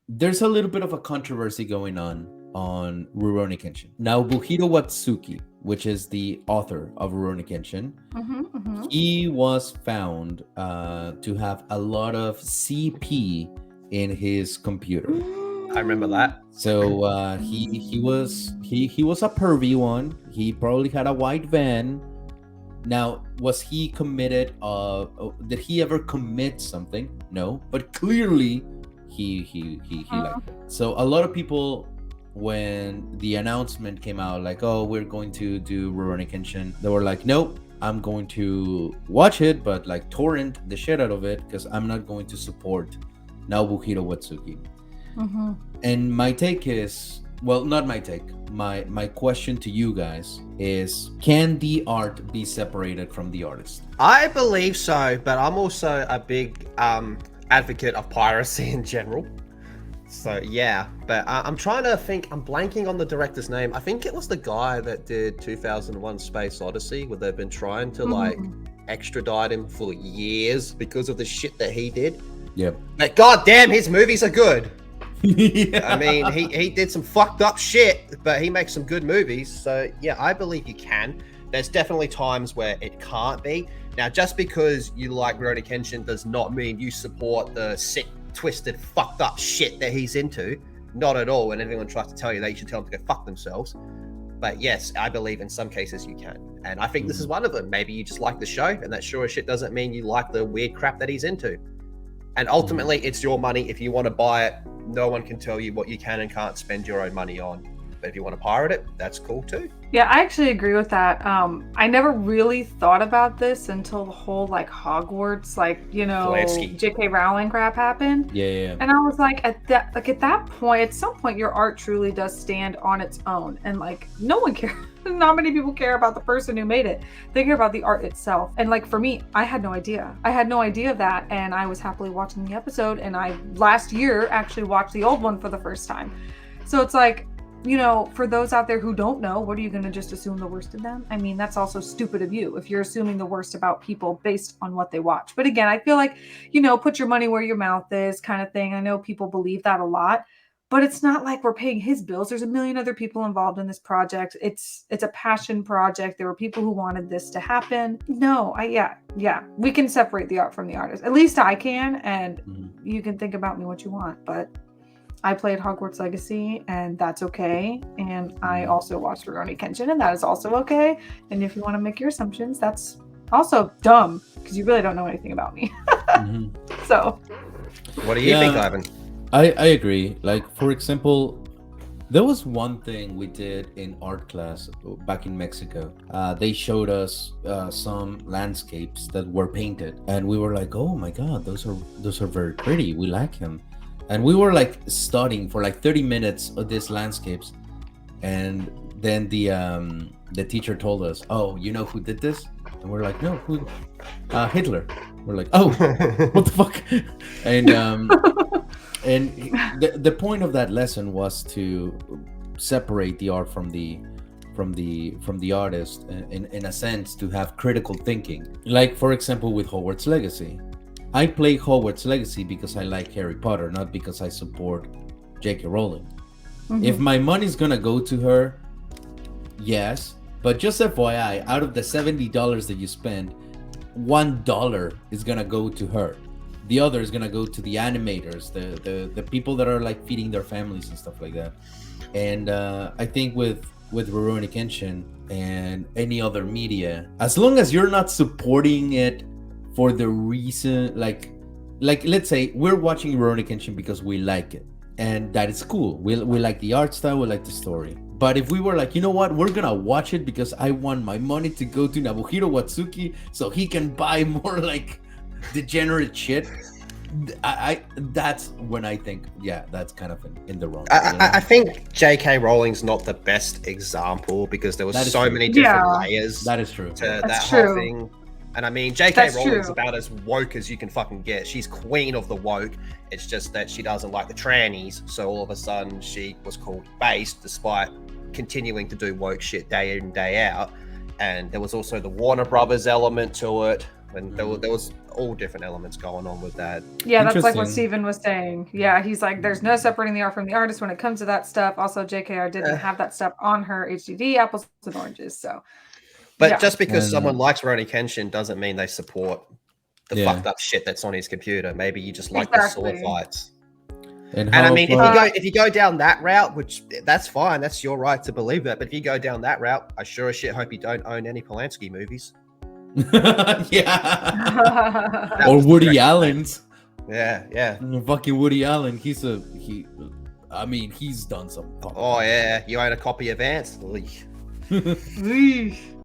there's a little bit of a controversy going on Rurouni Kenshin. Now, Buhiro Watsuki, which is the author of Rurouni Kenshin, Mm-hmm. he was found to have a lot of CP in his computer. I remember that. So he was a pervy one. He probably had a white van. Now, was he committed? Did he ever commit something? No, but clearly he liked it. So a lot of people, when the announcement came out, like, oh, we're going to do Rurouni Kenshin, they were like, nope, I'm going to watch it, but like torrent the shit out of it because I'm not going to support Naobuhiro Watsuki. Mm-hmm. And my take is, well, not my take. My question to you guys is, can the art be separated from the artist? I believe so, but I'm also a big advocate of piracy in general. So yeah, but I'm trying to think. I'm blanking on the director's name. I think it was the guy that did 2001: Space Odyssey, where they've been trying to like extradite him for years because of the shit that he did. Yep. But goddamn, his movies are good. Yeah. I mean, he did some fucked up shit, but he makes some good movies. So yeah, I believe you can. There's definitely times where it can't be. Now, just because you like Rurouni Kenshin does not mean you support the sick, twisted, fucked up shit that he's into. Not at all. And anyone tries to tell you that, you should tell them to go fuck themselves. But yes, I believe in some cases you can. And I think this is one of them. Maybe you just like the show, and that sure as shit doesn't mean you like the weird crap that he's into. And ultimately, it's your money. If you want to buy it, no one can tell you what you can and can't spend your own money on. But if you want to pirate it, that's cool too. Yeah, I actually agree with that. I never really thought about this until the whole like Hogwarts, like, Polanski. J.K. Rowling crap happened. Yeah. And I was like, at that point, at some point, your art truly does stand on its own, and like no one cares. Not many people care about the person who made it. They care about the art itself. And like for me, I had no idea. I had no idea of that, and I was happily watching the episode. And I last year actually watched the old one for the first time. So it's like, for those out there who don't know, what are you going to just assume the worst of them? I mean, that's also stupid of you if you're assuming the worst about people based on what they watch. But again, I feel like, put your money where your mouth is kind of thing. I know people believe that a lot, but it's not like we're paying his bills. There's a million other people involved in this project. It's a passion project. There were people who wanted this to happen. No, yeah. We can separate the art from the artist. At least I can, and you can think about me what you want, but I played Hogwarts Legacy, and that's okay. And I also watched Rurouni Kenshin, and that is also okay. And if you want to make your assumptions, that's also dumb, because you really don't know anything about me. So, what do you think, Ivan? I agree. Like, for example, there was one thing we did in art class back in Mexico. They showed us some landscapes that were painted, and we were like, "Oh my god, those are very pretty. We like them." And we were like studying for like 30 minutes of these landscapes, and then the teacher told us, "Oh, you know who did this?" And we're like, "No, who? Hitler." We're like, "Oh, what the fuck?" And the point of that lesson was to separate the art from the artist, in a sense, to have critical thinking. Like, for example, with Hogwarts Legacy. I play Hogwarts Legacy because I like Harry Potter, not because I support J.K. Rowling. If my money's gonna go to her, yes, but just FYI, out of the $70 that you spend, $1 is gonna go to her. The other is gonna go to the animators, the people that are like feeding their families and stuff like that. And I think with Rurouni Kenshin and any other media, as long as you're not supporting it for the reason, like let's say we're watching Rurouni Kenshin because we like it, and that is cool. We like the art style, we like the story. But if we were like, you know what, we're gonna watch it because I want my money to go to Naobuhiro Watsuki so he can buy more like degenerate shit, that's when I think, yeah, that's kind of in the wrong. I think J.K. Rowling's not the best example because there was so many different layers. That is true. To that whole thing. And I mean, J.K. Rowling's about as woke as you can fucking get. She's queen of the woke. It's just that she doesn't like the trannies. So all of a sudden she was called based despite continuing to do woke shit day in, day out. And there was also the Warner Brothers element to it, And there was all different elements going on with that. Yeah, that's like what Interesting. Steven was saying. Yeah, he's like, there's no separating the art from the artist when it comes to that stuff. Also, JKR didn't have that stuff on her HDD, apples and oranges. So, But yeah. just because And- someone likes Rurouni Kenshin doesn't mean they support the Yeah. fucked up shit that's on his computer. Maybe you just like the sword Exactly. fights. And And I how mean, far- if you go down that route, which that's fine, that's your right to believe that. But if you go down that route, I sure as shit hope you don't own any Polanski movies. yeah. That Or was Woody direct- Allen's. Yeah. Fucking Woody Allen. He's done some. Oh yeah, you own a copy of Ants. Eesh.